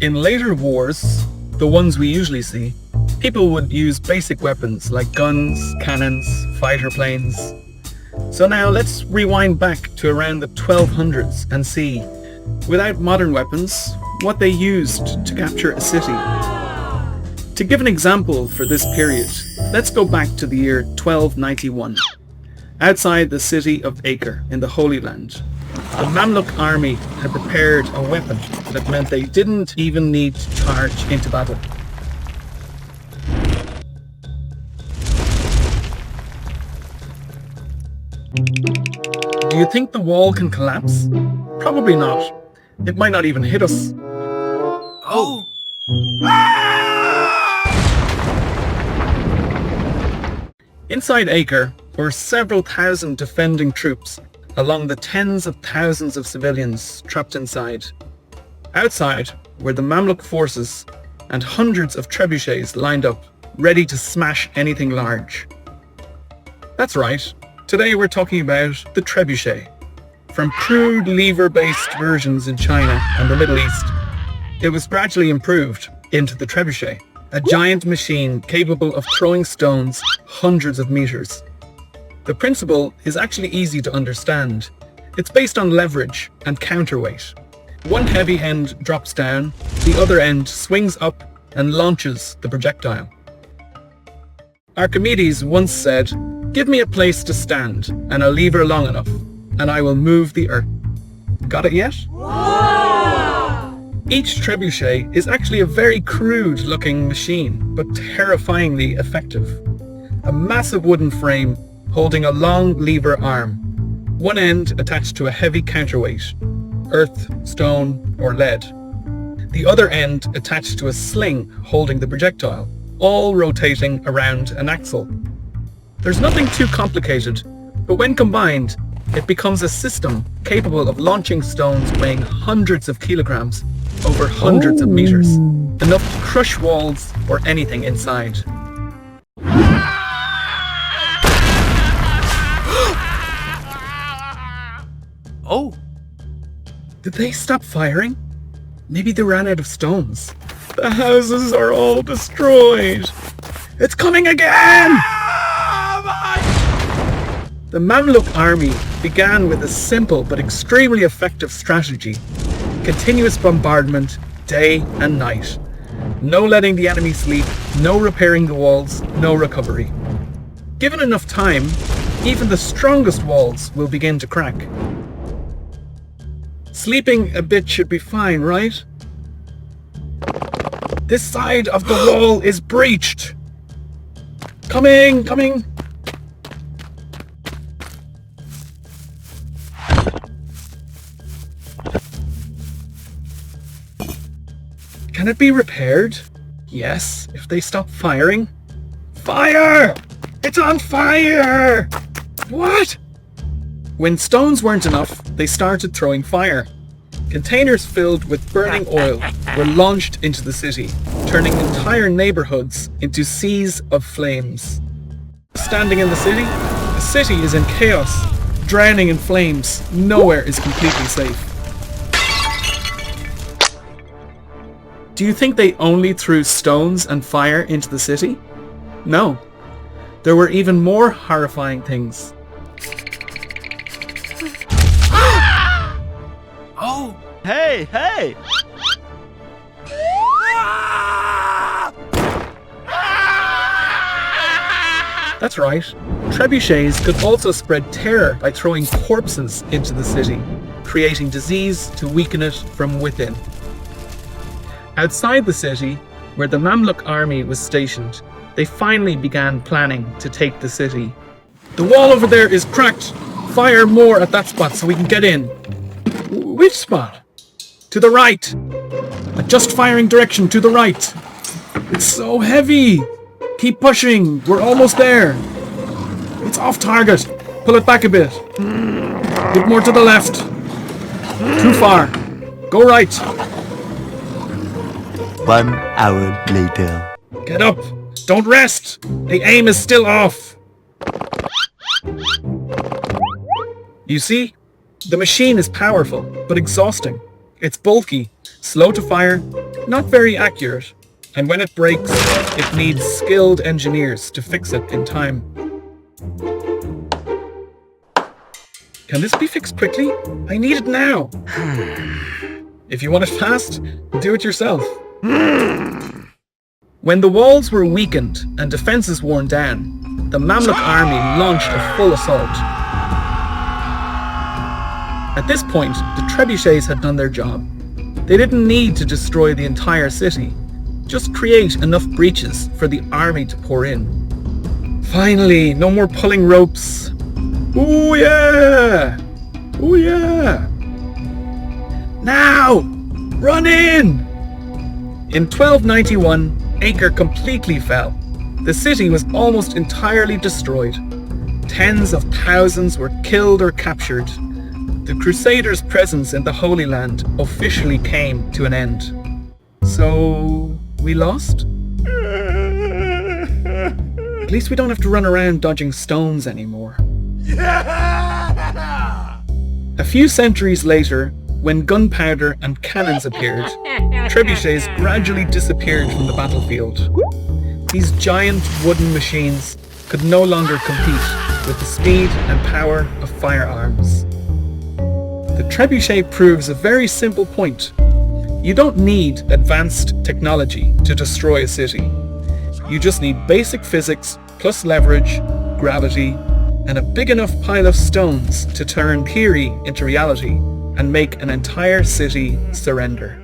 In later wars, the ones we usually see, people would use basic weapons like guns, cannons, fighter planes. So now let's rewind back to around the 1200s and see, without modern weapons, what they used to capture a city. To give an example for this period, let's go back to the year 1291. Outside the city of Acre in the Holy Land, the Mamluk army had prepared a weapon that meant they didn't even need to charge into battle. Do you think the wall can collapse? Probably not. It might not even hit us. Oh! Inside Acre were several thousand defending troops, along the tens of thousands of civilians trapped inside. Outside were the Mamluk forces and hundreds of trebuchets lined up, ready to smash anything large. That's right, today we're talking about the trebuchet. From crude lever-based versions in China and the Middle East, it was gradually improved into the trebuchet, a giant machine capable of throwing stones hundreds of meters. The principle is actually easy to understand. It's based on leverage and counterweight. One heavy end drops down, the other end swings up and launches the projectile. Archimedes once said, "Give me a place to stand and a lever long enough, and I will move the earth." Got it yet? Each trebuchet is actually a very crude looking machine, but terrifyingly effective. A massive wooden frame holding a long lever arm, one end attached to a heavy counterweight, earth, stone or lead. The other end attached to a sling holding the projectile, all rotating around an axle. There's nothing too complicated, but when combined, it becomes a system capable of launching stones weighing hundreds of kilograms over hundreds of meters, enough to crush walls or anything inside. Oh! Did they stop firing? Maybe they ran out of stones. The houses are all destroyed. It's coming again! The Mamluk army began with a simple but extremely effective strategy. Continuous bombardment, day and night. No letting the enemy sleep, no repairing the walls, no recovery. Given enough time, even the strongest walls will begin to crack. Sleeping a bit should be fine, right? This side of the wall is breached. Coming! Can it be repaired? Yes, if they stop firing. Fire! It's on fire! What? When stones weren't enough, they started throwing fire. Containers filled with burning oil were launched into the city, turning entire neighborhoods into seas of flames. Standing in the city is in chaos, drowning in flames. Nowhere is completely safe. Do you think they only threw stones and fire into the city? No. There were even more horrifying things. Oh! Hey! That's right. Trebuchets could also spread terror by throwing corpses into the city, creating disease to weaken it from within. Outside the city, where the Mamluk army was stationed, they finally began planning to take the city. The wall over there is cracked. Fire more at that spot so we can get in. Which spot? To the right. Adjust firing direction to the right. It's so heavy. Keep pushing. We're almost there. It's off target. Pull it back a bit. Bit more to the left. Too far. Go right. 1 hour later. Get up. Don't rest. The aim is still off. You see? The machine is powerful, but exhausting. It's bulky, slow to fire, not very accurate, and when it breaks, it needs skilled engineers to fix it in time. Can this be fixed quickly? I need it now. If you want it fast, do it yourself. When the walls were weakened and defences worn down, the Mamluk army launched a full assault. At this point, the trebuchets had done their job. They didn't need to destroy the entire city, just create enough breaches for the army to pour in. Finally, no more pulling ropes. Ooh yeah! Ooh yeah! Now! Run in! In 1291, Acre completely fell. The city was almost entirely destroyed. Tens of thousands were killed or captured. The Crusaders' presence in the Holy Land officially came to an end. So, we lost? At least we don't have to run around dodging stones anymore. A few centuries later, when gunpowder and cannons appeared, trebuchets gradually disappeared from the battlefield. These giant wooden machines could no longer compete with the speed and power of firearms. The trebuchet proves a very simple point. You don't need advanced technology to destroy a city. You just need basic physics plus leverage, gravity, and a big enough pile of stones to turn theory into reality and make an entire city surrender.